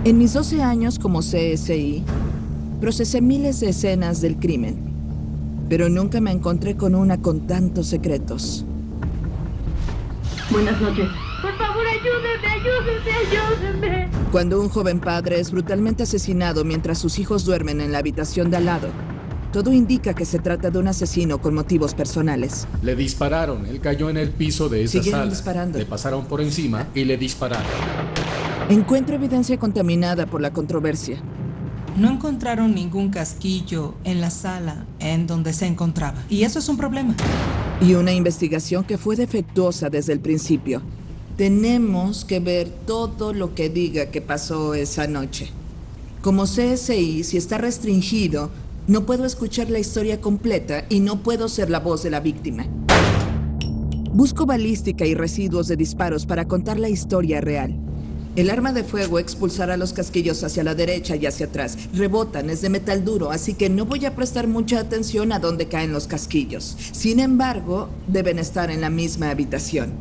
En mis 12 años como CSI, procesé miles de escenas del crimen, pero nunca me encontré con una con tantos secretos. Buenas noches. Por favor, ayúdeme. Cuando un joven padre es brutalmente asesinado mientras sus hijos duermen en la habitación de al lado, todo indica que se trata de un asesino con motivos personales. Le dispararon, él cayó en el piso de esa Siguieron sala. disparando. Le pasaron por encima y le dispararon. Encuentro evidencia contaminada por la controversia. No encontraron ningún casquillo en la sala en donde se encontraba. Y eso es un problema. Y una investigación que fue defectuosa desde el principio. Tenemos que ver todo lo que diga que pasó esa noche. Como CSI, si está restringido, no puedo escuchar la historia completa y no puedo ser la voz de la víctima. Busco balística y residuos de disparos para contar la historia real. El arma de fuego expulsará los casquillos hacia la derecha y hacia atrás. Rebotan, es de metal duro, así que no voy a prestar mucha atención a dónde caen los casquillos. Sin embargo, deben estar en la misma habitación.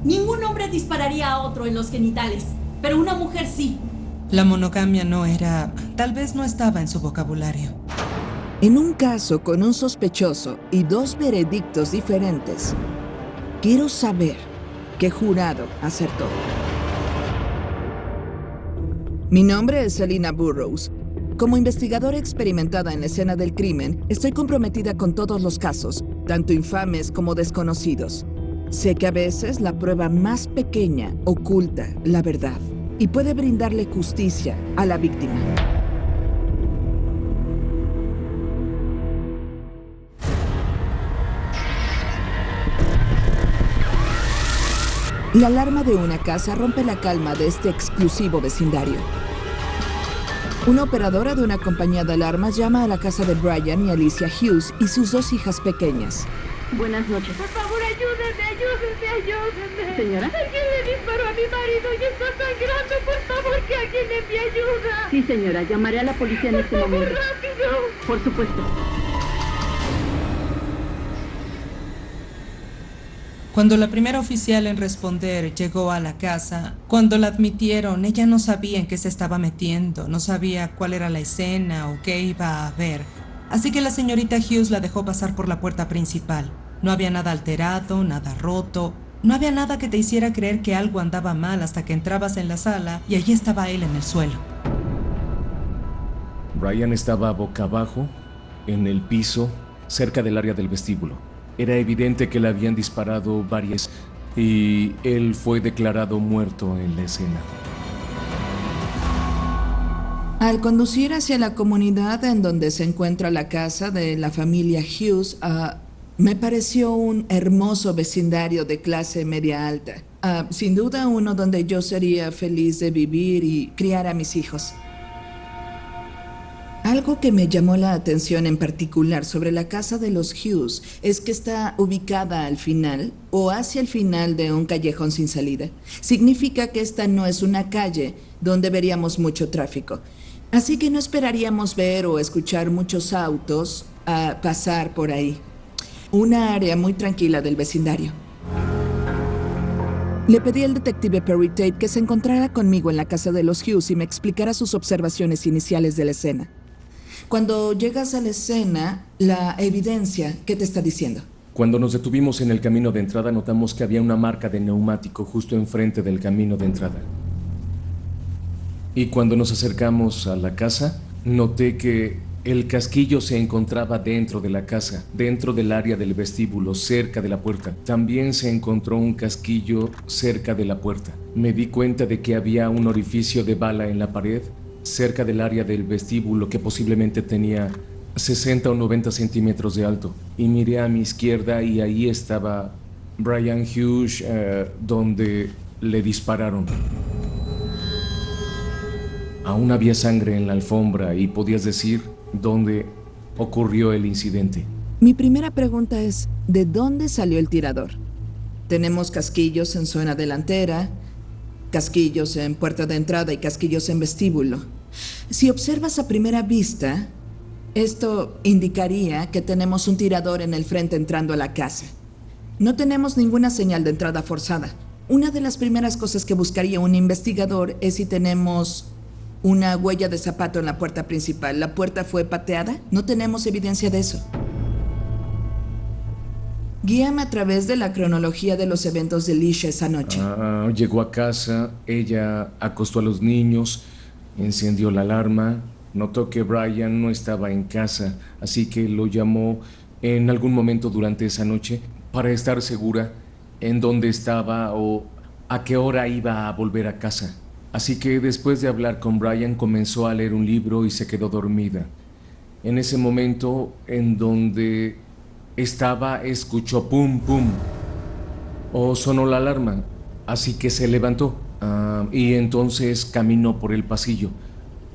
Ningún hombre dispararía a otro en los genitales, pero una mujer sí. La monogamia tal vez no estaba en su vocabulario. En un caso con un sospechoso y 2 veredictos diferentes, quiero saber qué jurado acertó. Mi nombre es Selina Burrows. Como investigadora experimentada en la escena del crimen, estoy comprometida con todos los casos, tanto infames como desconocidos. Sé que a veces la prueba más pequeña oculta la verdad y puede brindarle justicia a la víctima. La alarma de una casa rompe la calma de este exclusivo vecindario. Una operadora de una compañía de alarmas llama a la casa de Brian y Alicia Hughes y sus 2 hijas pequeñas. Buenas noches. Por favor, ayúdeme. Señora. Alguien le disparó a mi marido y está sangrando. Por favor, que alguien le envíe ayuda. Sí, señora. Llamaré a la policía en este Por favor, momento. rápido. Por supuesto. Cuando la primera oficial en responder llegó a la casa, cuando la admitieron, ella no sabía en qué se estaba metiendo, no sabía cuál era la escena o qué iba a ver. Así que la señorita Hughes la dejó pasar por la puerta principal. No había nada alterado, nada roto, no había nada que te hiciera creer que algo andaba mal hasta que entrabas en la sala y allí estaba él en el suelo. Brian estaba boca abajo, en el piso, cerca del área del vestíbulo. Era evidente que le habían disparado varias y él fue declarado muerto en la escena. Al conducir hacia la comunidad en donde se encuentra la casa de la familia Hughes, me pareció un hermoso vecindario de clase media alta. Sin duda uno donde yo sería feliz de vivir y criar a mis hijos. Algo que me llamó la atención en particular sobre la casa de los Hughes es que está ubicada al final o hacia el final de un callejón sin salida. Significa que esta no es una calle donde veríamos mucho tráfico. Así que no esperaríamos ver o escuchar muchos autos pasar por ahí. Una área muy tranquila del vecindario. Le pedí al detective Perry Tate que se encontrara conmigo en la casa de los Hughes y me explicara sus observaciones iniciales de la escena. Cuando llegas a la escena, la evidencia, ¿qué te está diciendo? Cuando nos detuvimos en el camino de entrada, notamos que había una marca de neumático justo enfrente del camino de entrada. Y cuando nos acercamos a la casa, noté que el casquillo se encontraba dentro de la casa, dentro del área del vestíbulo, cerca de la puerta. También se encontró un casquillo cerca de la puerta. Me di cuenta de que había un orificio de bala en la pared, cerca del área del vestíbulo que posiblemente tenía 60 o 90 centímetros de alto. Y miré a mi izquierda y ahí estaba Brian Hughes, donde le dispararon. Aún había sangre en la alfombra y podías decir dónde ocurrió el incidente. Mi primera pregunta es, ¿de dónde salió el tirador? Tenemos casquillos en zona delantera, casquillos en puerta de entrada y casquillos en vestíbulo. Si observas a primera vista, esto indicaría que tenemos un tirador en el frente entrando a la casa. No tenemos ninguna señal de entrada forzada. Una de las primeras cosas que buscaría un investigador es si tenemos una huella de zapato en la puerta principal. ¿La puerta fue pateada? No tenemos evidencia de eso. Guíame a través de la cronología de los eventos de Alicia esa noche. Llegó a casa, ella acostó a los niños, encendió la alarma, notó que Brian no estaba en casa, así que lo llamó en algún momento durante esa noche para estar segura en dónde estaba o a qué hora iba a volver a casa. Así que después de hablar con Brian comenzó a leer un libro y se quedó dormida. En ese momento en donde estaba, escuchó pum pum o sonó la alarma, así que se levantó y entonces caminó por el pasillo.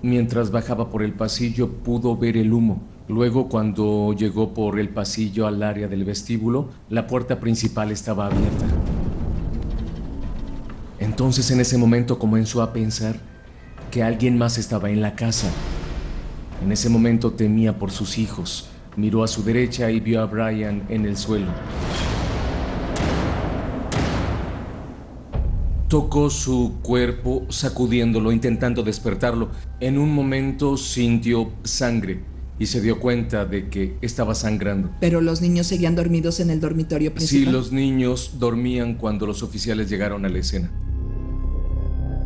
Mientras bajaba por el pasillo pudo ver el humo. Luego, cuando llegó por el pasillo al área del vestíbulo, la puerta principal estaba abierta. Entonces en ese momento comenzó a pensar que alguien más estaba en la casa. En ese momento temía por sus hijos. Miró a su derecha y vio a Brian en el suelo. Tocó su cuerpo, sacudiéndolo, intentando despertarlo. En un momento sintió sangre y se dio cuenta de que estaba sangrando. ¿Pero los niños seguían dormidos en el dormitorio principal? Sí, los niños dormían cuando los oficiales llegaron a la escena.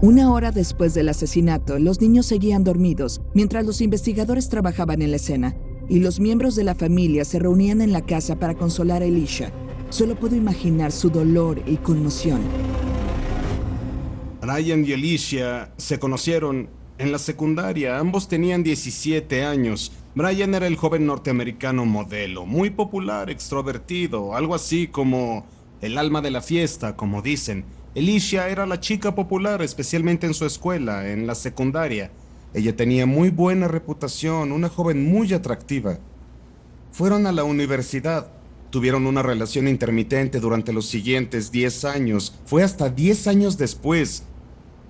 Una hora después del asesinato, los niños seguían dormidos mientras los investigadores trabajaban en la escena y los miembros de la familia se reunían en la casa para consolar a Alicia. Solo puedo imaginar su dolor y conmoción. Brian y Alicia se conocieron en la secundaria. Ambos tenían 17 años. Brian era el joven norteamericano modelo, muy popular, extrovertido, algo así como el alma de la fiesta, como dicen. Alicia era la chica popular, especialmente en su escuela, en la secundaria. Ella tenía muy buena reputación, una joven muy atractiva. Fueron a la universidad. Tuvieron una relación intermitente durante los siguientes 10 años. Fue hasta 10 años después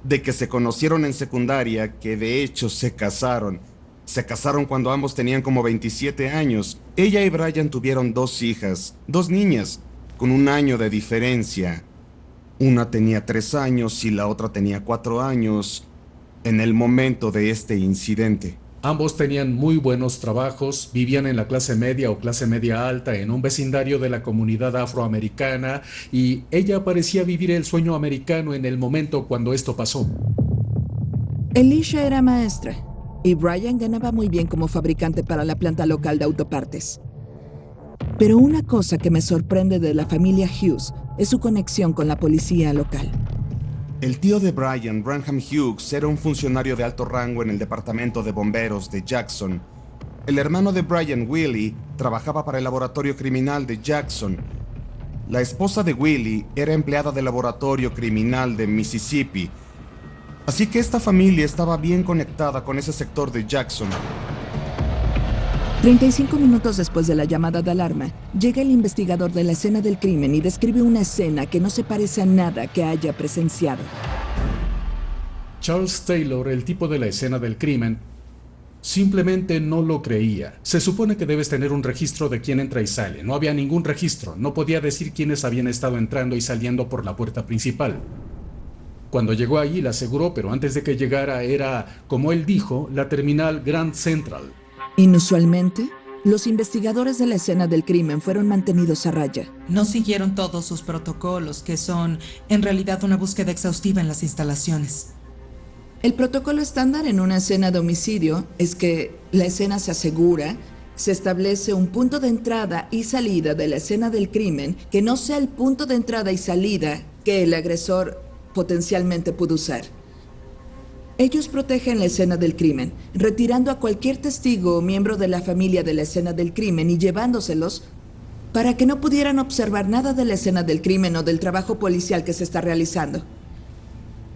de que se conocieron en secundaria que de hecho se casaron. Se casaron cuando ambos tenían como 27 años. Ella y Brian tuvieron 2 hijas, 2 niñas, con 1 año de diferencia. Una tenía 3 años y la otra tenía 4 años en el momento de este incidente. Ambos tenían muy buenos trabajos, vivían en la clase media o clase media alta en un vecindario de la comunidad afroamericana y ella parecía vivir el sueño americano en el momento cuando esto pasó. Alicia era maestra y Brian ganaba muy bien como fabricante para la planta local de autopartes. Pero una cosa que me sorprende de la familia Hughes es su conexión con la policía local. El tío de Brian, Branham Hughes, era un funcionario de alto rango en el departamento de bomberos de Jackson. El hermano de Brian, Willie, trabajaba para el laboratorio criminal de Jackson. La esposa de Willie era empleada del laboratorio criminal de Mississippi. Así que esta familia estaba bien conectada con ese sector de Jackson. 35 minutos después de la llamada de alarma, llega el investigador de la escena del crimen y describe una escena que no se parece a nada que haya presenciado. Charles Taylor, el tipo de la escena del crimen, simplemente no lo creía. Se supone que debes tener un registro de quién entra y sale. No había ningún registro. No podía decir quiénes habían estado entrando y saliendo por la puerta principal. Cuando llegó allí, le aseguró, pero antes de que llegara era, como él dijo, la terminal Grand Central. Inusualmente, los investigadores de la escena del crimen fueron mantenidos a raya. No siguieron todos sus protocolos, que son en realidad una búsqueda exhaustiva en las instalaciones. El protocolo estándar en una escena de homicidio es que la escena se asegura, se establece un punto de entrada y salida de la escena del crimen que no sea el punto de entrada y salida que el agresor potencialmente pudo usar. Ellos protegen la escena del crimen, retirando a cualquier testigo o miembro de la familia de la escena del crimen y llevándoselos para que no pudieran observar nada de la escena del crimen o del trabajo policial que se está realizando.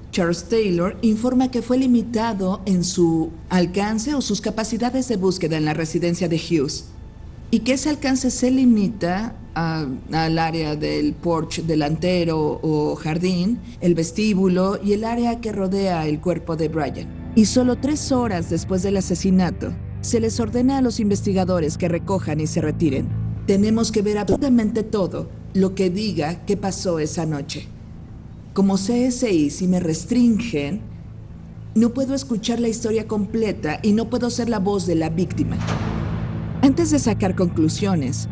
Charles Taylor informa que fue limitado en su alcance o sus capacidades de búsqueda en la residencia de Hughes y que ese alcance se limita al área del porche delantero o jardín, el vestíbulo y el área que rodea el cuerpo de Brian. Y solo 3 horas después del asesinato, se les ordena a los investigadores que recojan y se retiren. Tenemos que ver absolutamente todo lo que diga que pasó esa noche. Como CSI, si me restringen, No puedo escuchar la historia completa y no puedo ser la voz de la víctima. Antes de sacar conclusiones,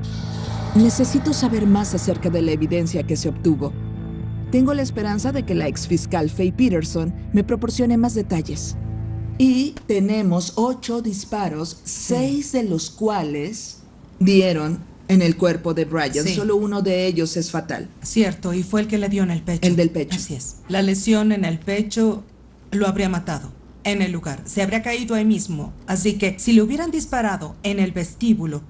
necesito saber más acerca de la evidencia que se obtuvo. Tengo la esperanza de que la exfiscal Faye Peterson me proporcione más detalles. Y tenemos 8 disparos, 6 de los cuales dieron en el cuerpo de Brian. Sí. Solo uno de ellos es fatal. Cierto, y fue el que le dio en el pecho. El del pecho. Así es. La lesión en el pecho lo habría matado en el lugar. Se habría caído ahí mismo. Así que si le hubieran disparado en el vestíbulo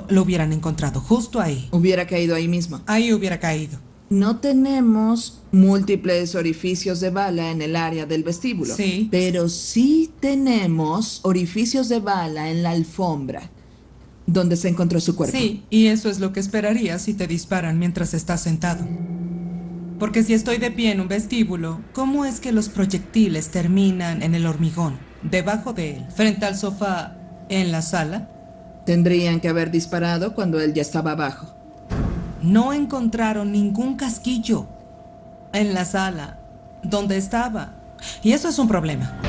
lo hubieran encontrado justo ahí. Hubiera caído ahí mismo. Ahí hubiera caído. No tenemos múltiples orificios de bala en el área del vestíbulo. Sí. Pero sí tenemos orificios de bala en la alfombra donde se encontró su cuerpo. Sí, y eso es lo que esperarías si te disparan mientras estás sentado. Porque si estoy de pie en un vestíbulo, ¿cómo es que los proyectiles terminan en el hormigón, debajo de él, frente al sofá, en la sala? Tendrían que haber disparado cuando él ya estaba abajo. No encontraron ningún casquillo en la sala donde estaba. Y eso es un problema.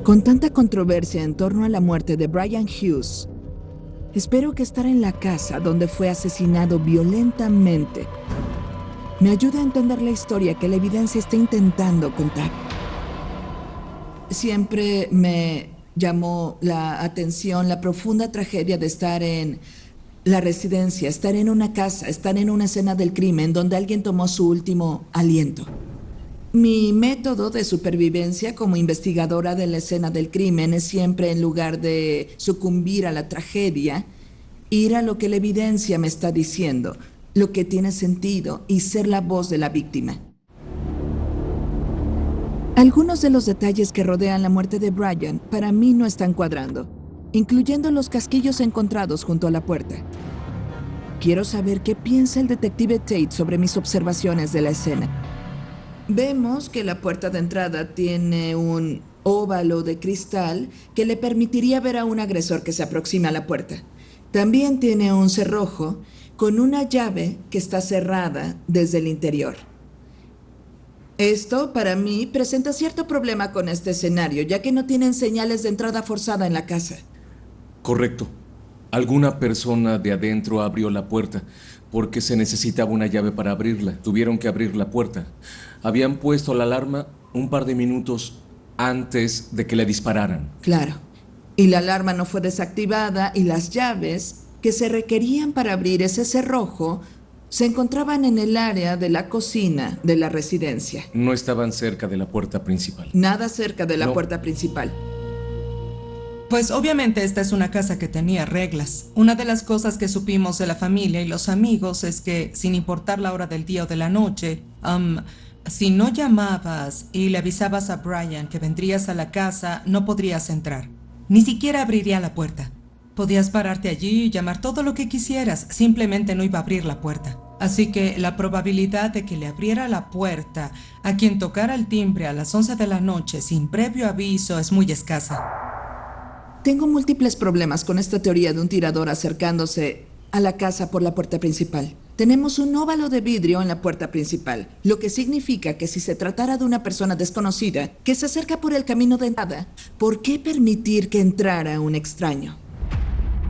Con tanta controversia en torno a la muerte de Brian Hughes, espero que estar en la casa donde fue asesinado violentamente me ayude a entender la historia que la evidencia está intentando contar. Siempre me llamó la atención la profunda tragedia de estar en la residencia, estar en una casa, estar en una escena del crimen donde alguien tomó su último aliento. Mi método de supervivencia como investigadora de la escena del crimen es siempre, en lugar de sucumbir a la tragedia, ir a lo que la evidencia me está diciendo, lo que tiene sentido, y ser la voz de la víctima. Algunos de los detalles que rodean la muerte de Brian para mí no están cuadrando, incluyendo los casquillos encontrados junto a la puerta. Quiero saber qué piensa el detective Tate sobre mis observaciones de la escena. Vemos que la puerta de entrada tiene un óvalo de cristal que le permitiría ver a un agresor que se aproxima a la puerta. También tiene un cerrojo con una llave que está cerrada desde el interior. Esto, para mí, presenta cierto problema con este escenario, ya que no tienen señales de entrada forzada en la casa. Correcto. Alguna persona de adentro abrió la puerta porque se necesitaba una llave para abrirla. Tuvieron que abrir la puerta. Habían puesto la alarma un par de minutos antes de que le dispararan. Claro. Y la alarma no fue desactivada y las llaves que se requerían para abrir ese cerrojo se encontraban en el área de la cocina de la residencia. No estaban cerca de la puerta principal. Nada cerca de la No. puerta principal. Pues obviamente esta es una casa que tenía reglas. Una de las cosas que supimos de la familia y los amigos es que, sin importar la hora del día o de la noche, si no llamabas y le avisabas a Brian que vendrías a la casa, no podrías entrar. Ni siquiera abriría la puerta. Podías pararte allí y llamar todo lo que quisieras, simplemente no iba a abrir la puerta. Así que la probabilidad de que le abriera la puerta a quien tocara el timbre a las 11 de la noche sin previo aviso es muy escasa. Tengo múltiples problemas con esta teoría de un tirador acercándose a la casa por la puerta principal. Tenemos un óvalo de vidrio en la puerta principal, lo que significa que si se tratara de una persona desconocida que se acerca por el camino de entrada, ¿por qué permitir que entrara un extraño?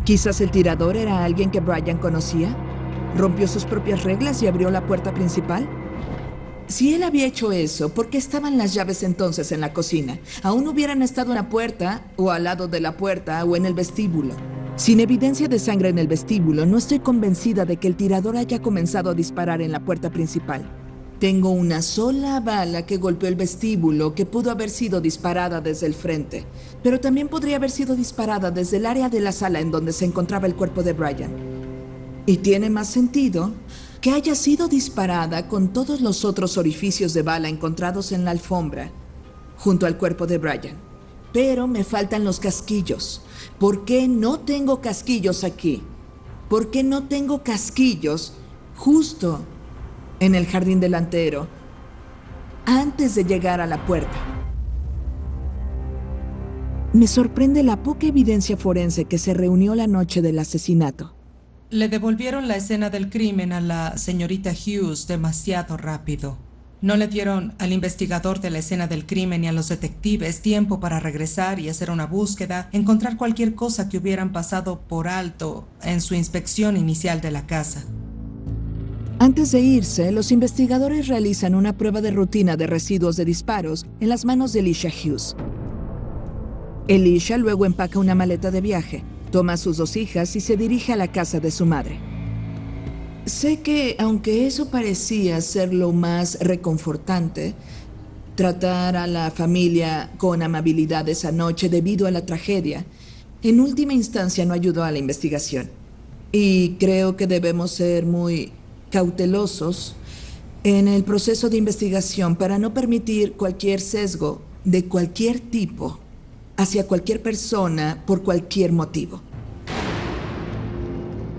Quizás el tirador era alguien que Brian conocía, rompió sus propias reglas y abrió la puerta principal. Si él había hecho eso, ¿por qué estaban las llaves entonces en la cocina? Aún hubieran estado en la puerta, o al lado de la puerta, o en el vestíbulo. Sin evidencia de sangre en el vestíbulo, no estoy convencida de que el tirador haya comenzado a disparar en la puerta principal. Tengo una sola bala que golpeó el vestíbulo que pudo haber sido disparada desde el frente, pero también podría haber sido disparada desde el área de la sala en donde se encontraba el cuerpo de Brian. Y tiene más sentido que haya sido disparada con todos los otros orificios de bala encontrados en la alfombra, junto al cuerpo de Brian. Pero me faltan los casquillos. ¿Por qué no tengo casquillos aquí? ¿Por qué no tengo casquillos justo en el jardín delantero, antes de llegar a la puerta? Me sorprende la poca evidencia forense que se reunió la noche del asesinato. Le devolvieron la escena del crimen a la señorita Hughes demasiado rápido. No le dieron al investigador de la escena del crimen y a los detectives tiempo para regresar y hacer una búsqueda, encontrar cualquier cosa que hubieran pasado por alto en su inspección inicial de la casa. Antes de irse, los investigadores realizan una prueba de rutina de residuos de disparos en las manos de Alicia Hughes. Alicia luego empaca una maleta de viaje, toma a sus 2 hijas y se dirige a la casa de su madre. Sé que, aunque eso parecía ser lo más reconfortante, tratar a la familia con amabilidad esa noche debido a la tragedia, en última instancia no ayudó a la investigación. Y creo que debemos ser muy cautelosos en el proceso de investigación para no permitir cualquier sesgo de cualquier tipo hacia cualquier persona por cualquier motivo.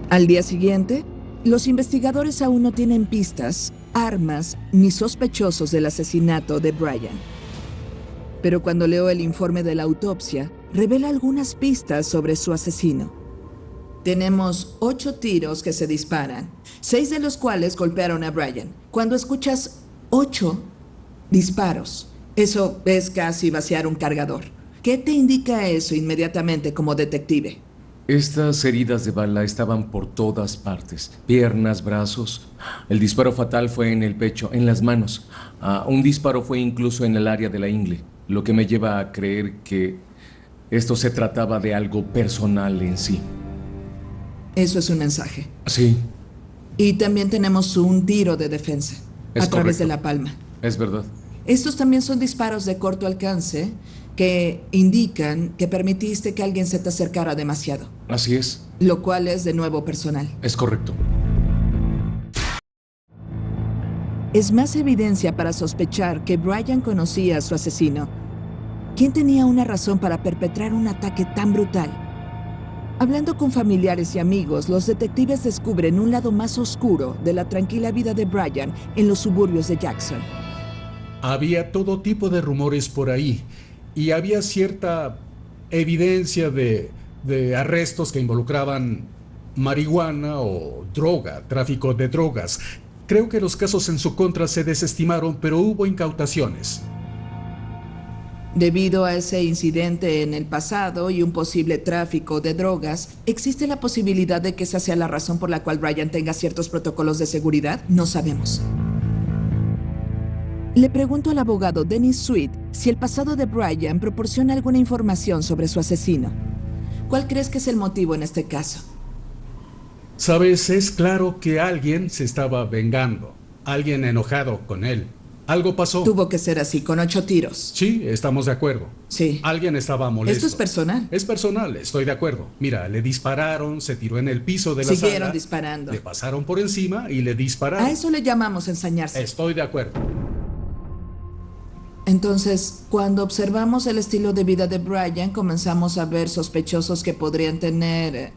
Al día siguiente, los investigadores aún no tienen pistas, armas ni sospechosos del asesinato de Brian. Pero cuando leo el informe de la autopsia, revela algunas pistas sobre su asesino. Tenemos 8 tiros que se disparan, 6 de los cuales golpearon a Brian. Cuando escuchas 8 disparos, eso es casi vaciar un cargador. ¿Qué te indica eso inmediatamente como detective? Estas heridas de bala estaban por todas partes. Piernas, brazos. El disparo fatal fue en el pecho, en las manos. Un disparo fue incluso en el área de la ingle, lo que me lleva a creer que esto se trataba de algo personal en sí. Eso es un mensaje. Sí. Y también tenemos un tiro de defensa a través de la palma. Es verdad. Estos también son disparos de corto alcance que indican que permitiste que alguien se te acercara demasiado. Así es. Lo cual es de nuevo personal. Es correcto. Es más evidencia para sospechar que Brian conocía a su asesino. ¿Quién tenía una razón para perpetrar un ataque tan brutal? Hablando con familiares y amigos, los detectives descubren un lado más oscuro de la tranquila vida de Brian en los suburbios de Jackson. Había todo tipo de rumores por ahí y había cierta evidencia de arrestos que involucraban marihuana o droga, tráfico de drogas. Creo que los casos en su contra se desestimaron, pero hubo incautaciones. Debido a ese incidente en el pasado y un posible tráfico de drogas, ¿existe la posibilidad de que esa sea la razón por la cual Brian tenga ciertos protocolos de seguridad? No sabemos. Le pregunto al abogado Dennis Sweet si el pasado de Brian proporciona alguna información sobre su asesino. ¿Cuál crees que es el motivo en este caso? Sabes, es claro que alguien se estaba vengando, alguien enojado con él. Algo pasó. Tuvo que ser así, con 8 tiros. Sí, estamos de acuerdo. Sí. Alguien estaba molesto. Esto es personal. Es personal, estoy de acuerdo. Mira, le dispararon, se tiró en el piso de la sala. Siguieron disparando. Le pasaron por encima y le dispararon. A eso le llamamos ensañarse. Estoy de acuerdo. Entonces, cuando observamos el estilo de vida de Brian, comenzamos a ver sospechosos que podrían tener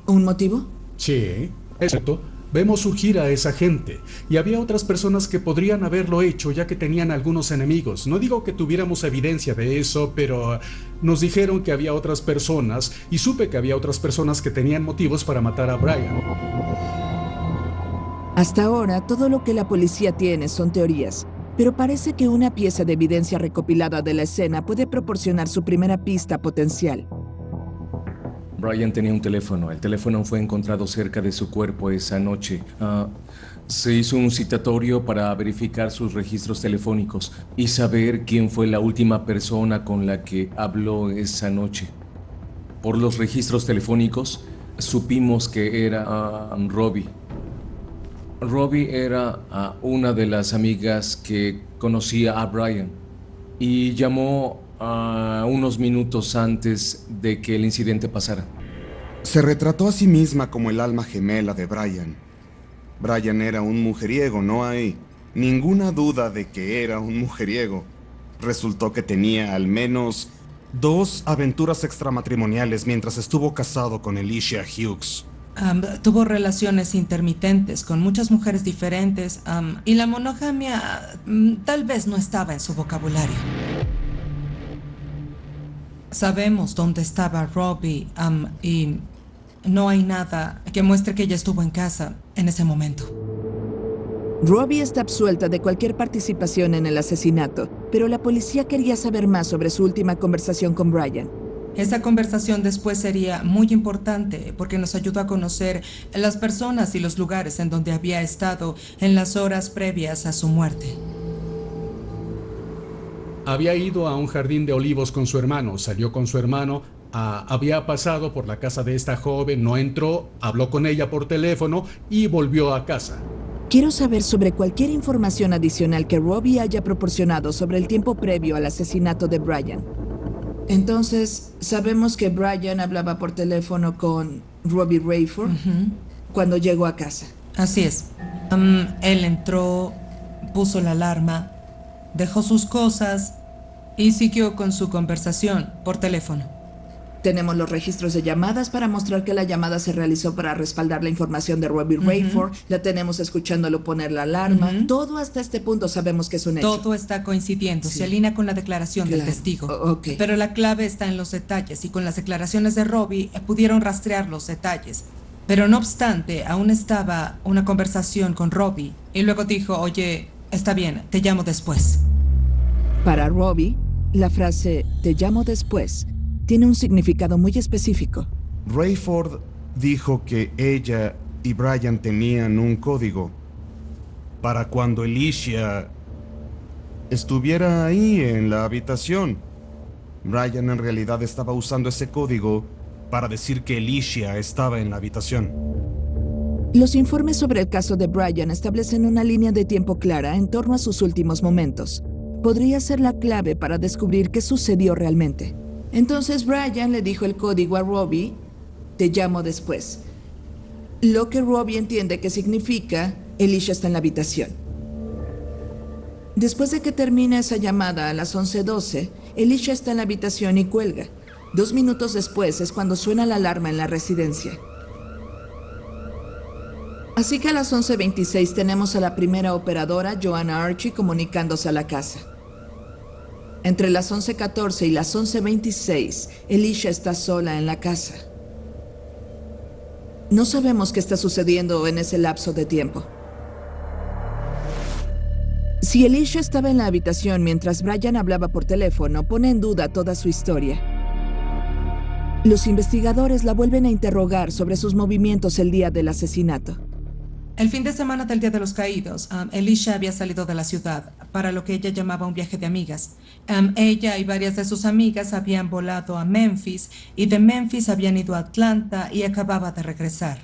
un motivo. Sí, exacto. Vemos surgir a esa gente, y había otras personas que podrían haberlo hecho ya que tenían algunos enemigos. No digo que tuviéramos evidencia de eso, pero nos dijeron que había otras personas, y supe que había otras personas que tenían motivos para matar a Brian. Hasta ahora, todo lo que la policía tiene son teorías, pero parece que una pieza de evidencia recopilada de la escena puede proporcionar su primera pista potencial. Brian tenía un teléfono. El teléfono fue encontrado cerca de su cuerpo esa noche. Se hizo un citatorio para verificar sus registros telefónicos y saber quién fue la última persona con la que habló esa noche. Por los registros telefónicos, supimos que era Robbie. Robbie era una de las amigas que conocía a Brian y llamó unos minutos antes de que el incidente pasara. Se retrató a sí misma como el alma gemela de Brian. Brian era un mujeriego, no hay ninguna duda de que era un mujeriego. Resultó que tenía al menos 2 aventuras extramatrimoniales mientras estuvo casado con Alicia Hughes. Tuvo relaciones intermitentes con muchas mujeres diferentes y la monogamia tal vez no estaba en su vocabulario. Sabemos dónde estaba Robbie y no hay nada que muestre que ella estuvo en casa en ese momento. Robbie está absuelta de cualquier participación en el asesinato, pero la policía quería saber más sobre su última conversación con Brian. Esa conversación después sería muy importante porque nos ayudó a conocer las personas y los lugares en donde había estado en las horas previas a su muerte. Había ido a un jardín de olivos con su hermano, salió con su hermano, había pasado por la casa de esta joven, no entró, habló con ella por teléfono y volvió a casa. Quiero saber sobre cualquier información adicional que Robbie haya proporcionado sobre el tiempo previo al asesinato de Brian. Entonces, sabemos que Brian hablaba por teléfono con Robbie Rayford cuando llegó a casa. Así es. Él entró, puso la alarma, dejó sus cosas y siguió con su conversación por teléfono. Tenemos los registros de llamadas para mostrar que la llamada se realizó para respaldar la información de Robbie Rayford. La tenemos escuchándolo poner la alarma. Todo hasta este punto sabemos que es un hecho. Todo está coincidiendo, Sí. se alinea con la declaración del testigo. Ok. Pero la clave está en los detalles y con las declaraciones de Robbie pudieron rastrear los detalles. Pero no obstante, aún estaba una conversación con Robbie y luego dijo, oye, está bien, te llamo después. Para Robbie, la frase "te llamo después" tiene un significado muy específico. Rayford dijo que ella y Brian tenían un código para cuando Alicia estuviera ahí en la habitación. Brian en realidad estaba usando ese código para decir que Alicia estaba en la habitación. Los informes sobre el caso de Brian establecen una línea de tiempo clara en torno a sus últimos momentos. Podría ser la clave para descubrir qué sucedió realmente. Entonces Brian le dijo el código a Robbie, "te llamo después". Lo que Robbie entiende que significa, Alicia está en la habitación. Después de que termina esa llamada a las 11:12, Alicia está en la habitación y cuelga. 2 minutos después es cuando suena la alarma en la residencia. Así que a las 11:26 tenemos a la primera operadora, Joanna Archie, comunicándose a la casa. Entre las 11:14 y las 11:26, Alicia está sola en la casa. No sabemos qué está sucediendo en ese lapso de tiempo. Si Alicia estaba en la habitación mientras Brian hablaba por teléfono, pone en duda toda su historia. Los investigadores la vuelven a interrogar sobre sus movimientos el día del asesinato. El fin de semana del Día de los Caídos, Alicia había salido de la ciudad para lo que ella llamaba un viaje de amigas. Ella y varias de sus amigas habían volado a Memphis y de Memphis habían ido a Atlanta y acababa de regresar.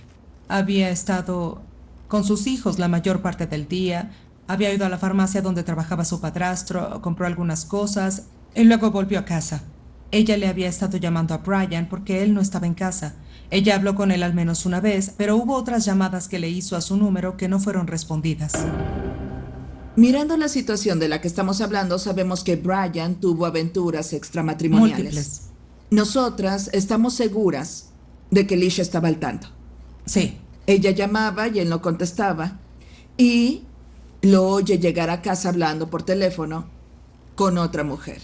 Había estado con sus hijos la mayor parte del día, había ido a la farmacia donde trabajaba su padrastro, compró algunas cosas y luego volvió a casa. Ella le había estado llamando a Brian porque él no estaba en casa. Ella habló con él al menos una vez, pero hubo otras llamadas que le hizo a su número que no fueron respondidas. Mirando la situación de la que estamos hablando, sabemos que Brian tuvo aventuras extramatrimoniales. Múltiples. Nosotras estamos seguras de que Alicia estaba al tanto. Sí. Ella llamaba y él no contestaba. Y lo oye llegar a casa hablando por teléfono con otra mujer.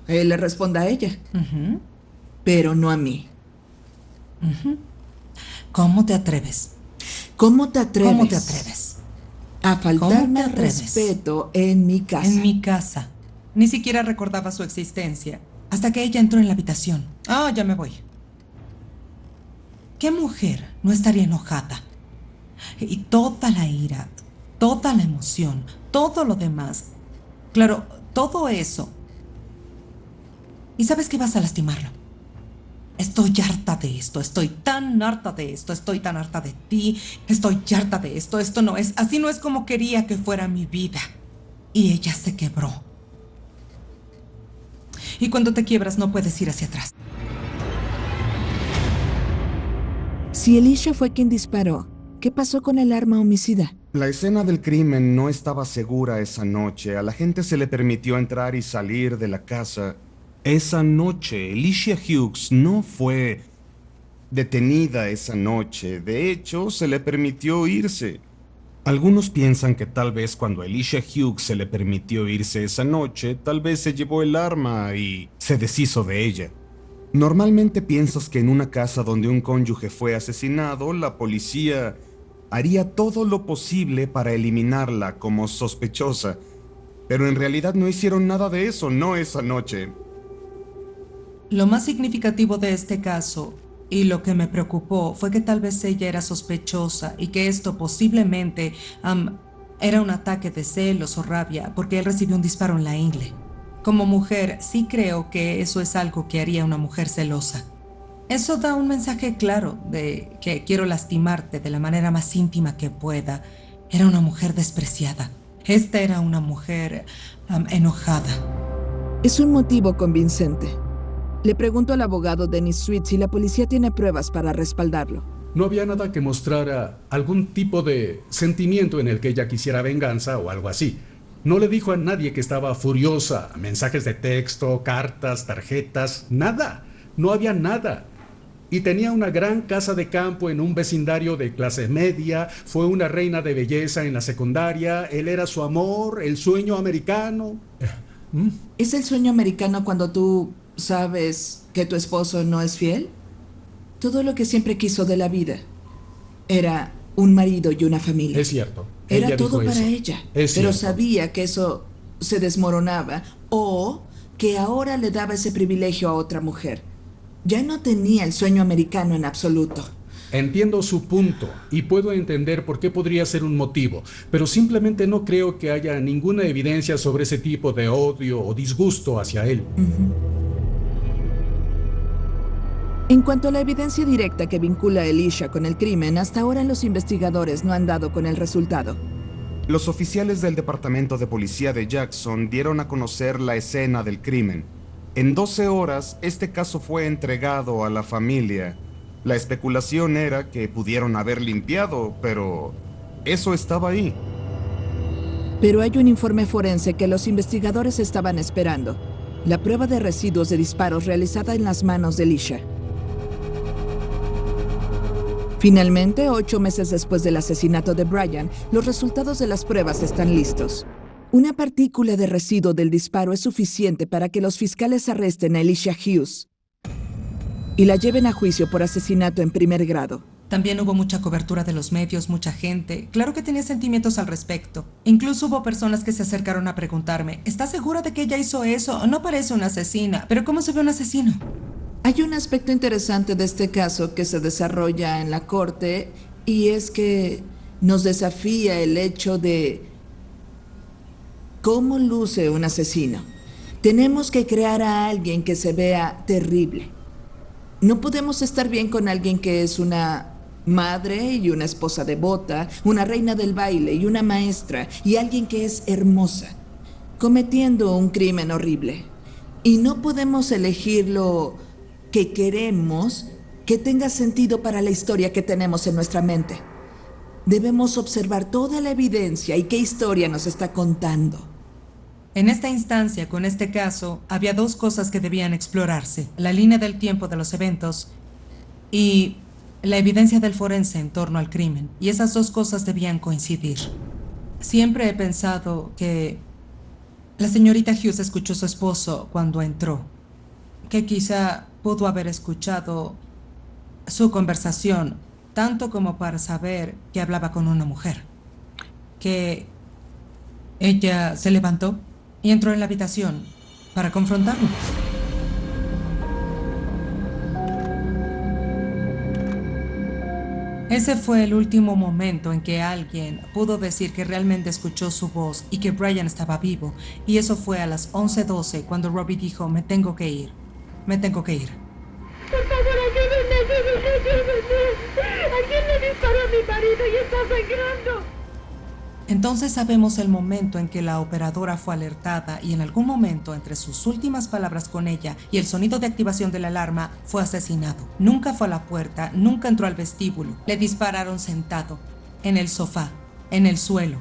Él le responde a ella. Pero no a mí. ¿Cómo te atreves? ¿Cómo te atreves? ¿Cómo te atreves? A faltarme ¿Cómo te al atreves? respeto en mi casa. En mi casa. Ni siquiera recordaba su existencia hasta que ella entró en la habitación. Ya me voy. ¿Qué mujer no estaría enojada? Y toda la ira, toda la emoción, todo lo demás. Claro, todo eso. Y sabes que vas a lastimarlo. Estoy harta de esto, estoy tan harta de esto, estoy tan harta de ti, estoy harta de esto, esto no es, así no es como quería que fuera mi vida. Y ella se quebró. Y cuando te quiebras no puedes ir hacia atrás. Si Alicia fue quien disparó, ¿qué pasó con el arma homicida? La escena del crimen no estaba segura esa noche. A la gente se le permitió entrar y salir de la casa. Esa noche, Alicia Hughes no fue detenida esa noche. De hecho, se le permitió irse. Algunos piensan que tal vez cuando Alicia Hughes se le permitió irse esa noche, tal vez se llevó el arma y se deshizo de ella. Normalmente piensas que en una casa donde un cónyuge fue asesinado, la policía haría todo lo posible para eliminarla como sospechosa. Pero en realidad no hicieron nada de eso, no esa noche. Lo más significativo de este caso, y lo que me preocupó, fue que tal vez ella era sospechosa y que esto posiblemente era un ataque de celos o rabia porque él recibió un disparo en la ingle. Como mujer, sí creo que eso es algo que haría una mujer celosa. Eso da un mensaje claro de que quiero lastimarte de la manera más íntima que pueda. Era una mujer despreciada. Esta era una mujer enojada. Es un motivo convincente. Le pregunto al abogado Dennis Sweet si la policía tiene pruebas para respaldarlo. No había nada que mostrara algún tipo de sentimiento en el que ella quisiera venganza o algo así. No le dijo a nadie que estaba furiosa, mensajes de texto, cartas, tarjetas, nada. No había nada. Y tenía una gran casa de campo en un vecindario de clase media, fue una reina de belleza en la secundaria, él era su amor, el sueño americano. ¿Es el sueño americano cuando tú sabes que tu esposo no es fiel? Todo lo que siempre quiso de la vida era un marido y una familia. Es cierto. Era ella todo dijo para eso. ella, Es pero cierto. sabía que eso se desmoronaba o que ahora le daba ese privilegio a otra mujer. Ya no tenía el sueño americano en absoluto. Entiendo su punto y puedo entender por qué podría ser un motivo, pero simplemente no creo que haya ninguna evidencia sobre ese tipo de odio o disgusto hacia él. En cuanto a la evidencia directa que vincula a Elisha con el crimen, hasta ahora los investigadores no han dado con el resultado. Los oficiales del Departamento de Policía de Jackson dieron a conocer la escena del crimen. En 12 horas, este caso fue entregado a la familia. La especulación era que pudieron haber limpiado, pero eso estaba ahí. Pero hay un informe forense que los investigadores estaban esperando. La prueba de residuos de disparos realizada en las manos de Elisha. Finalmente, 8 meses después del asesinato de Brian, los resultados de las pruebas están listos. Una partícula de residuo del disparo es suficiente para que los fiscales arresten a Elisha Hughes y la lleven a juicio por asesinato en primer grado. También hubo mucha cobertura de los medios, mucha gente. Claro que tenía sentimientos al respecto. Incluso hubo personas que se acercaron a preguntarme, ¿estás segura de que ella hizo eso? No parece una asesina. ¿Pero cómo se ve un asesino? Hay un aspecto interesante de este caso que se desarrolla en la corte y es que nos desafía el hecho de cómo luce un asesino. Tenemos que crear a alguien que se vea terrible. No podemos estar bien con alguien que es una madre y una esposa devota, una reina del baile y una maestra, y alguien que es hermosa, cometiendo un crimen horrible. Y no podemos elegir lo que queremos que tenga sentido para la historia que tenemos en nuestra mente. Debemos observar toda la evidencia y qué historia nos está contando. En esta instancia, con este caso, había dos cosas que debían explorarse: la línea del tiempo de los eventos y la evidencia del forense en torno al crimen. Y esas dos cosas debían coincidir. Siempre he pensado que la señorita Hughes escuchó a su esposo cuando entró, que quizá pudo haber escuchado su conversación, tanto como para saber que hablaba con una mujer. Que ella se levantó y entró en la habitación para confrontarlo. Ese fue el último momento en que alguien pudo decir que realmente escuchó su voz y que Brian estaba vivo. Y eso fue a las 11:12 cuando Robbie dijo, me tengo que ir. Me tengo que ir. Por favor, ayúdenme. Alguien le disparó a mi marido y está sangrando. Entonces sabemos el momento en que la operadora fue alertada y en algún momento entre sus últimas palabras con ella y el sonido de activación de la alarma fue asesinado. Nunca fue a la puerta, nunca entró al vestíbulo. Le dispararon sentado, en el sofá, en el suelo,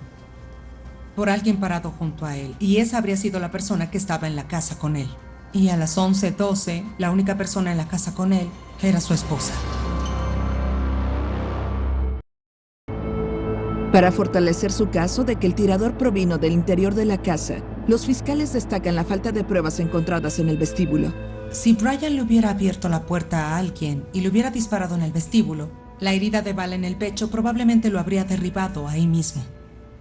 por alguien parado junto a él. Y esa habría sido la persona que estaba en la casa con él. Y a las 11:12, la única persona en la casa con él era su esposa. Para fortalecer su caso de que el tirador provino del interior de la casa, los fiscales destacan la falta de pruebas encontradas en el vestíbulo. Si Brian le hubiera abierto la puerta a alguien y le hubiera disparado en el vestíbulo, La herida de bala en el pecho probablemente lo habría derribado ahí mismo.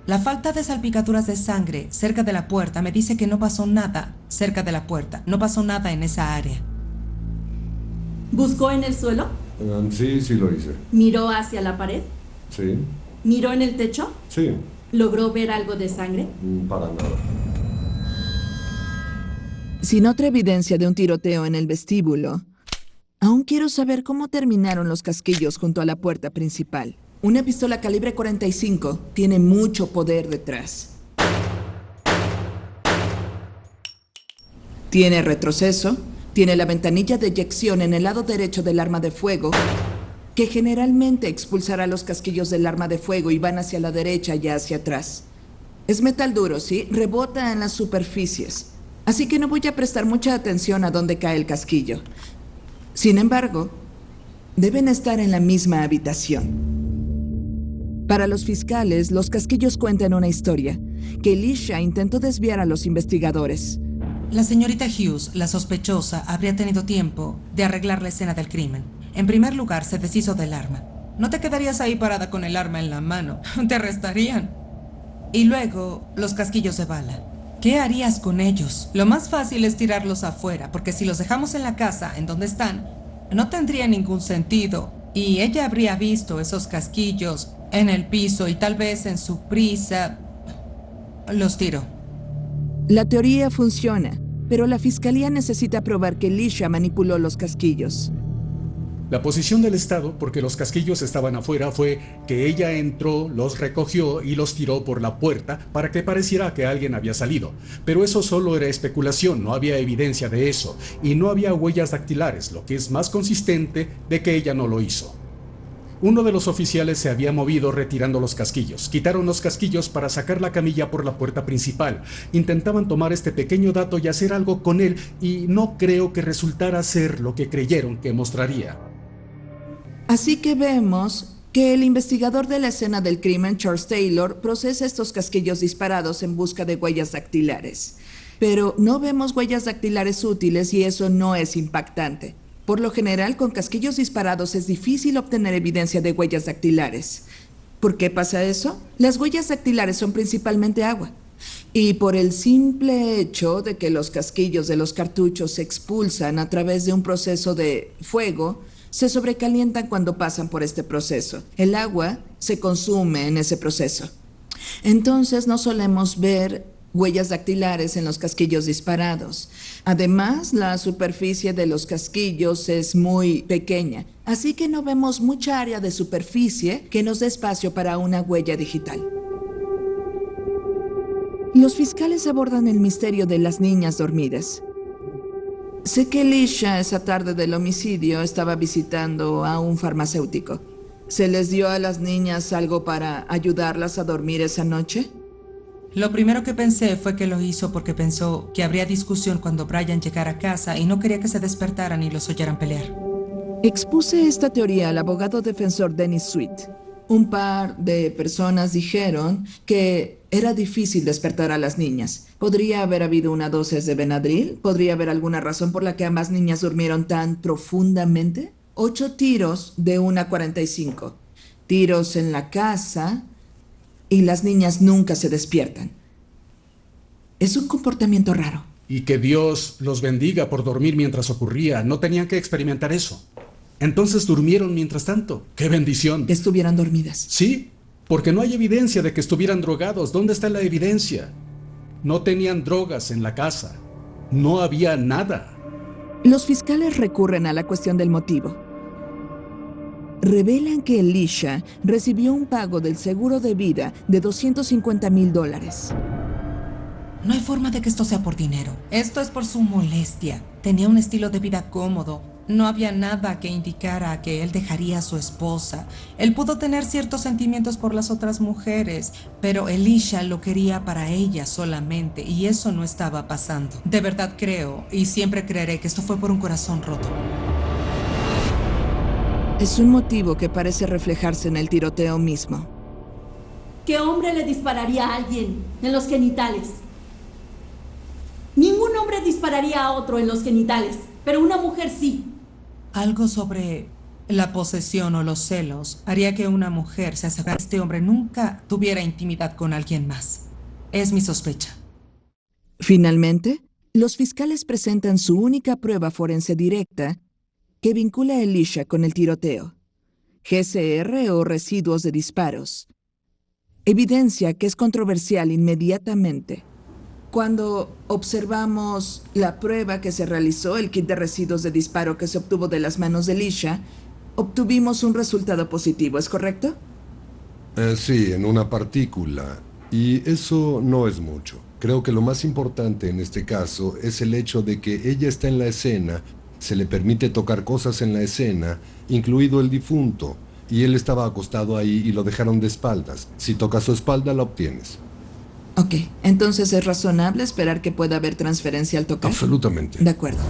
La falta de salpicaduras de sangre cerca de la puerta me dice que no pasó nada cerca de la puerta. No pasó nada en esa área. ¿Buscó en el suelo? Sí, sí lo hice. ¿Miró hacia la pared? Sí. ¿Miró en el techo? Sí. ¿Logró ver algo de sangre? Para nada. Sin otra evidencia de un tiroteo en el vestíbulo, aún quiero saber cómo terminaron los casquillos junto a la puerta principal. Una pistola calibre 45 tiene mucho poder detrás. Tiene retroceso, tiene la ventanilla de eyección en el lado derecho del arma de fuego, que generalmente expulsará los casquillos del arma de fuego y van hacia la derecha y hacia atrás. Es metal duro, ¿sí? Rebota en las superficies. Así que no voy a prestar mucha atención a dónde cae el casquillo. Sin embargo, deben estar en la misma habitación. Para los fiscales, los casquillos cuentan una historia, que Alicia intentó desviar a los investigadores. La señorita Hughes, la sospechosa, habría tenido tiempo de arreglar la escena del crimen. En primer lugar, se deshizo del arma. No te quedarías ahí parada con el arma en la mano. Te arrestarían. Y luego, los casquillos de bala. ¿Qué harías con ellos? Lo más fácil es tirarlos afuera, porque si los dejamos en la casa, en donde están, no tendría ningún sentido. Y ella habría visto esos casquillos en el piso y tal vez en su prisa los tiró. La teoría funciona, pero la fiscalía necesita probar que Alicia manipuló los casquillos. La posición del Estado, porque los casquillos estaban afuera, fue que ella entró, los recogió y los tiró por la puerta para que pareciera que alguien había salido. Pero eso solo era especulación, no había evidencia de eso, y no había huellas dactilares, lo que es más consistente de que ella no lo hizo. Uno de los oficiales se había movido retirando los casquillos. Quitaron los casquillos para sacar la camilla por la puerta principal. Intentaban tomar este pequeño dato y hacer algo con él, y no creo que resultara ser lo que creyeron que mostraría. Así que vemos que el investigador de la escena del crimen, Charles Taylor, procesa estos casquillos disparados en busca de huellas dactilares. Pero no vemos huellas dactilares útiles y eso no es impactante. Por lo general, con casquillos disparados es difícil obtener evidencia de huellas dactilares. ¿Por qué pasa eso? Las huellas dactilares son principalmente agua. Y por el simple hecho de que los casquillos de los cartuchos se expulsan a través de un proceso de fuego, se sobrecalientan cuando pasan por este proceso. El agua se consume en ese proceso. Entonces no solemos ver huellas dactilares en los casquillos disparados. Además, la superficie de los casquillos es muy pequeña, así que no vemos mucha área de superficie que nos dé espacio para una huella digital. Los fiscales abordan el misterio de las niñas dormidas. Sé que Alicia esa tarde del homicidio estaba visitando a un farmacéutico. ¿Se les dio a las niñas algo para ayudarlas a dormir esa noche? Lo primero que pensé fue que lo hizo porque pensó que habría discusión cuando Brian llegara a casa y no quería que se despertaran y los oyeran pelear. Expuse esta teoría al abogado defensor Dennis Sweet. Un par de personas dijeron que era difícil despertar a las niñas. ¿Podría haber habido una dosis de Benadryl? ¿Podría haber alguna razón por la que ambas niñas durmieron tan profundamente? 8 tiros de una 45. Tiros en la casa y las niñas nunca se despiertan. Es un comportamiento raro. Y que Dios los bendiga por dormir mientras ocurría. No tenían que experimentar eso. Entonces durmieron mientras tanto. ¡Qué bendición! Que estuvieran dormidas. Sí, porque no hay evidencia de que estuvieran drogados. ¿Dónde está la evidencia? No tenían drogas en la casa. No había nada. Los fiscales recurren a la cuestión del motivo. Revelan que Alicia recibió un pago del seguro de vida de $250,000. No hay forma de que esto sea por dinero. Esto es por su molestia. Tenía un estilo de vida cómodo. No había nada que indicara que él dejaría a su esposa. Él pudo tener ciertos sentimientos por las otras mujeres, pero Alicia lo quería para ella solamente, y eso no estaba pasando. De verdad creo, y siempre creeré, que esto fue por un corazón roto. Es un motivo que parece reflejarse en el tiroteo mismo. ¿Qué hombre le dispararía a alguien en los genitales? Ningún hombre dispararía a otro en los genitales, pero una mujer sí. Algo sobre la posesión o los celos haría que una mujer se acercara a este hombre nunca tuviera intimidad con alguien más. Es mi sospecha. Finalmente, los fiscales presentan su única prueba forense directa que vincula a Elisha con el tiroteo: GCR o residuos de disparos. Evidencia que es controversial inmediatamente. Cuando observamos la prueba que se realizó, el kit de residuos de disparo que se obtuvo de las manos de Elisha, obtuvimos un resultado positivo, ¿es correcto? Sí, en una partícula. Y eso no es mucho. Creo que lo más importante en este caso es el hecho de que ella está en la escena, se le permite tocar cosas en la escena, incluido el difunto, y él estaba acostado ahí y lo dejaron de espaldas. Si tocas su espalda, la obtienes. Ok, entonces es razonable esperar que pueda haber transferencia al tocar. Absolutamente. De acuerdo.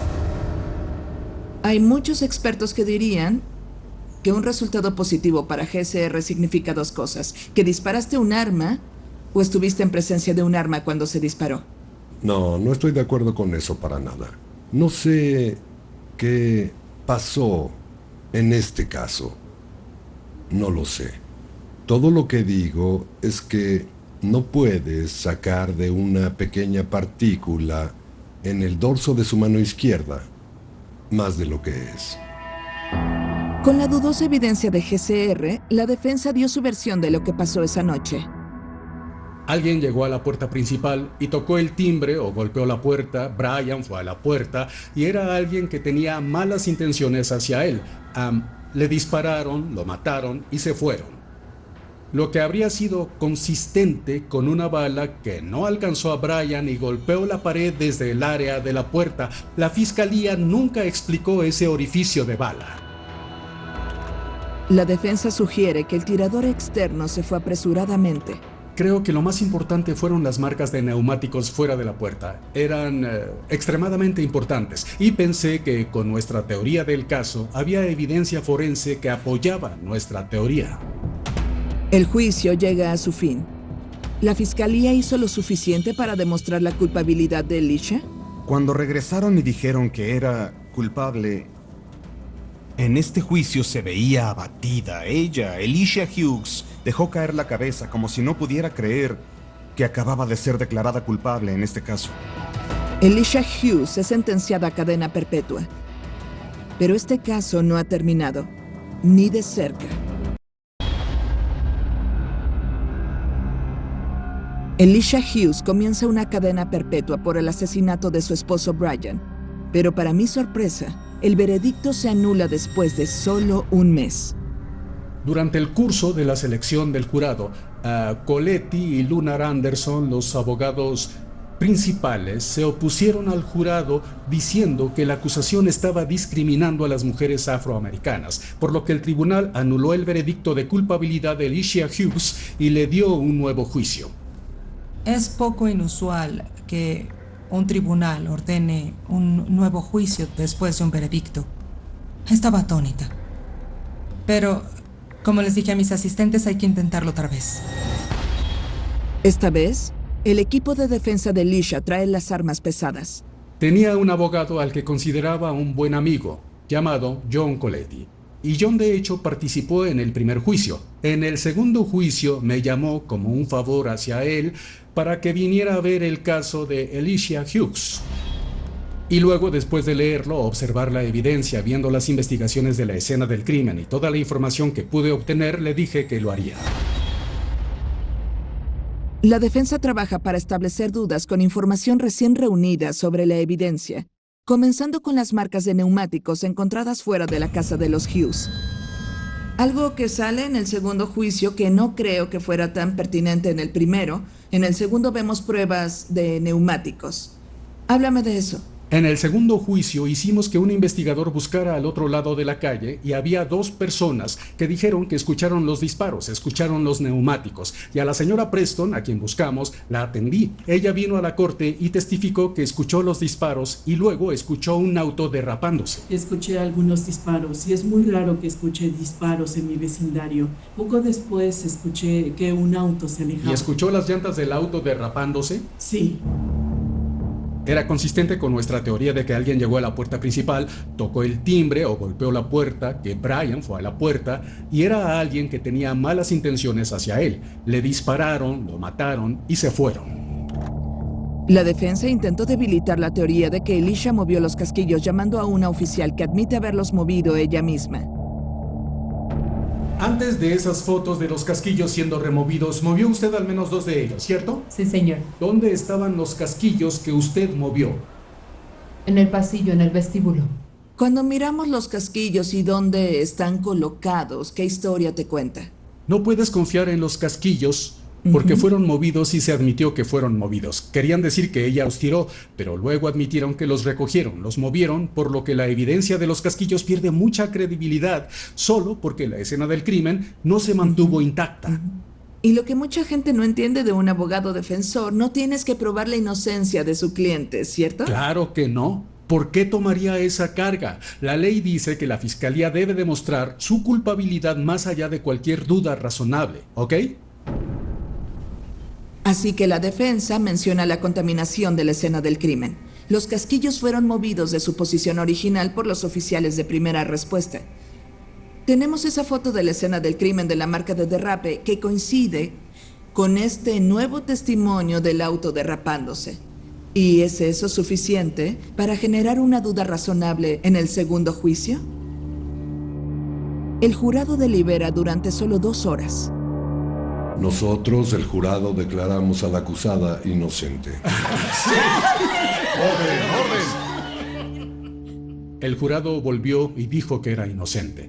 Hay muchos expertos que dirían que un resultado positivo para GCR significa dos cosas: que disparaste un arma o estuviste en presencia de un arma cuando se disparó. No, no estoy de acuerdo con eso para nada. No sé qué pasó en este caso. No lo sé. Todo lo que digo es que no puedes sacar de una pequeña partícula en el dorso de su mano izquierda más de lo que es. Con la dudosa evidencia de GCR, la defensa dio su versión de lo que pasó esa noche. Alguien llegó a la puerta principal y tocó el timbre o golpeó la puerta. Brian fue a la puerta y era alguien que tenía malas intenciones hacia él. Le dispararon, lo mataron y se fueron. Lo que habría sido consistente con una bala que no alcanzó a Brian y golpeó la pared desde el área de la puerta. La fiscalía nunca explicó ese orificio de bala. La defensa sugiere que el tirador externo se fue apresuradamente. Creo que lo más importante fueron las marcas de neumáticos fuera de la puerta. Eran extremadamente importantes y pensé que con nuestra teoría del caso había evidencia forense que apoyaba nuestra teoría. El juicio llega a su fin. ¿La fiscalía hizo lo suficiente para demostrar la culpabilidad de Elisha? Cuando regresaron y dijeron que era culpable, en este juicio se veía abatida. Ella, Elisha Hughes, dejó caer la cabeza como si no pudiera creer que acababa de ser declarada culpable en este caso. Elisha Hughes es sentenciada a cadena perpetua. Pero este caso no ha terminado, ni de cerca. Elisha Hughes comienza una cadena perpetua por el asesinato de su esposo Brian. Pero para mi sorpresa, el veredicto se anula después de solo un mes. Durante el curso de la selección del jurado, Coletti y Lunar Anderson, los abogados principales, se opusieron al jurado diciendo que la acusación estaba discriminando a las mujeres afroamericanas, por lo que el tribunal anuló el veredicto de culpabilidad de Elisha Hughes y le dio un nuevo juicio. Es poco inusual que un tribunal ordene un nuevo juicio después de un veredicto. Estaba atónita. Pero, como les dije a mis asistentes, hay que intentarlo otra vez. Esta vez, el equipo de defensa de Elisha trae las armas pesadas. Tenía un abogado al que consideraba un buen amigo, llamado John Coletti. Y John de hecho participó en el primer juicio. En el segundo juicio me llamó como un favor hacia él para que viniera a ver el caso de Elisha Hughes. Y luego, después de leerlo, observar la evidencia, viendo las investigaciones de la escena del crimen y toda la información que pude obtener, le dije que lo haría. La defensa trabaja para establecer dudas con información recién reunida sobre la evidencia, comenzando con las marcas de neumáticos encontradas fuera de la casa de los Hughes. Algo que sale en el segundo juicio que no creo que fuera tan pertinente en el primero. En el segundo vemos pruebas de neumáticos. Háblame de eso. En el segundo juicio hicimos que un investigador buscara al otro lado de la calle y había dos personas que dijeron que escucharon los disparos, escucharon los neumáticos. Y a la señora Preston, a quien buscamos, la atendí. Ella vino a la corte y testificó que escuchó los disparos y luego escuchó un auto derrapándose. Escuché algunos disparos y es muy raro que escuche disparos en mi vecindario. Poco después escuché que un auto se alejaba. ¿Y escuchó las llantas del auto derrapándose? Sí. Era consistente con nuestra teoría de que alguien llegó a la puerta principal, tocó el timbre o golpeó la puerta, que Brian fue a la puerta y era alguien que tenía malas intenciones hacia él. Le dispararon, lo mataron y se fueron. La defensa intentó debilitar la teoría de que Alicia movió los casquillos llamando a una oficial que admite haberlos movido ella misma. Antes de esas fotos de los casquillos siendo removidos, movió usted al menos 2 de ellos, ¿cierto? Sí, señor. ¿Dónde estaban los casquillos que usted movió? En el pasillo, en el vestíbulo. Cuando miramos los casquillos y dónde están colocados, ¿qué historia te cuenta? No puedes confiar en los casquillos porque fueron movidos y se admitió que fueron movidos. Querían decir que ella los tiró, pero luego admitieron que los recogieron, los movieron, por lo que la evidencia de los casquillos pierde mucha credibilidad, solo porque la escena del crimen no se mantuvo intacta. Y lo que mucha gente no entiende de un abogado defensor, no tienes que probar la inocencia de su cliente, ¿cierto? Claro que no. ¿Por qué tomaría esa carga? La ley dice que la fiscalía debe demostrar su culpabilidad más allá de cualquier duda razonable, ¿ok? Así que la defensa menciona la contaminación de la escena del crimen. Los casquillos fueron movidos de su posición original por los oficiales de primera respuesta. Tenemos esa foto de la escena del crimen de la marca de derrape que coincide con este nuevo testimonio del auto derrapándose. ¿Y es eso suficiente para generar una duda razonable en el segundo juicio? El jurado delibera durante solo 2 horas. Nosotros, el jurado, declaramos a la acusada inocente. ¡Orden! El jurado volvió y dijo que era inocente,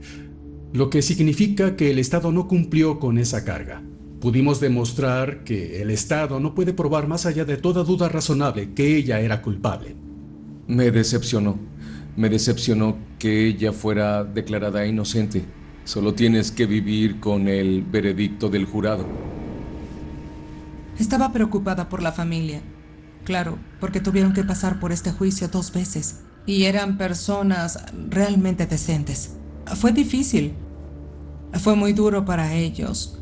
lo que significa que el Estado no cumplió con esa carga. Pudimos demostrar que el Estado no puede probar más allá de toda duda razonable que ella era culpable. Me decepcionó. Me decepcionó que ella fuera declarada inocente. Solo tienes que vivir con el veredicto del jurado. Estaba preocupada por la familia. Claro, porque tuvieron que pasar por este juicio 2 veces. Y eran personas realmente decentes. Fue difícil. Fue muy duro para ellos.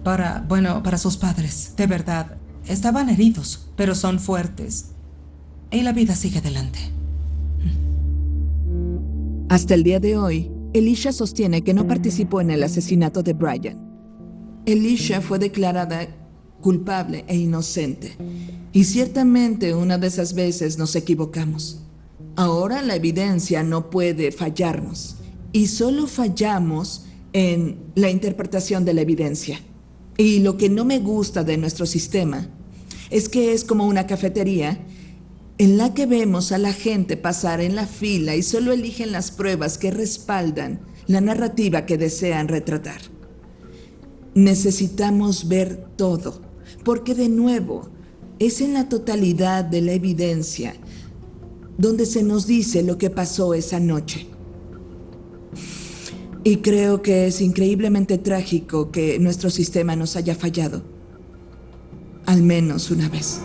Para sus padres. De verdad. Estaban heridos, pero son fuertes. Y la vida sigue adelante. Hasta el día de hoy, Alicia sostiene que no participó en el asesinato de Brian. Alicia fue declarada culpable e inocente. Y ciertamente una de esas veces nos equivocamos. Ahora la evidencia no puede fallarnos. Y solo fallamos en la interpretación de la evidencia. Y lo que no me gusta de nuestro sistema es que es como una cafetería en la que vemos a la gente pasar en la fila y solo eligen las pruebas que respaldan la narrativa que desean retratar. Necesitamos ver todo, porque de nuevo, es en la totalidad de la evidencia donde se nos dice lo que pasó esa noche. Y creo que es increíblemente trágico que nuestro sistema nos haya fallado, al menos una vez.